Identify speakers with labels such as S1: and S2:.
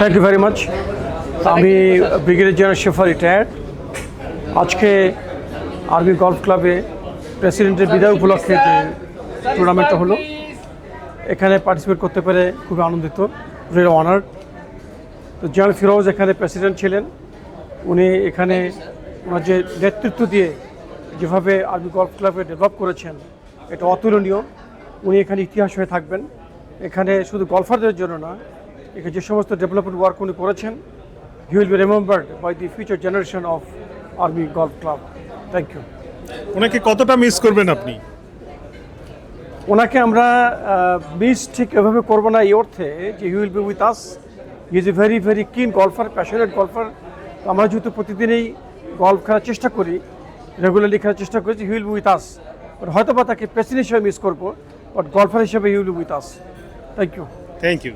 S1: Thank you very much. আমি brigadier general শেফার retired. আজকে আর্মি গলফ ক্লাবে প্রেসিডেন্টের বিদায় উপলক্ষে যে টুর্নামেন্টটা হলো, এখানে পার্টিসিপেট করতে পেরে খুবই আনন্দিত, রিয়েলি অনার্ড। তো জেনারেল ফিরোজ এখানে প্রেসিডেন্ট ছিলেন। উনি এখানে ওনার যে নেতৃত্ব দিয়ে যেভাবে আর্মি গলফ ক্লাবে ডেভেলপ করেছেন, এটা অতুলনীয়। উনি এখানে ইতিহাস হয়ে থাকবেন। এখানে শুধু গলফারদের জন্য না, এখানে যে সমস্ত ডেভেলপমেন্ট ওয়ার্ক উনি করেছেন, he will be remembered by the future generation of army golf club. Thank you.
S2: ওনাকে কতটা মিস করবেন আপনি?
S1: ওনাকে আমরা মিস ঠিক এভাবে করবো না এই অর্থে যে হি will be with us. He is a very very কিন গলফার, প্যাশনেট গলফার। আমরা যেহেতু প্রতিদিনই গলফ খেলার চেষ্টা করি, রেগুলারলি খেলার চেষ্টা করেছি, হি will be with us. But হয়তো বা তাকে প্রেসিডেন্ট হিসেবে মিস করবো, বাট গলফার হিসেবে he will be with us. Thank you.
S2: Thank you.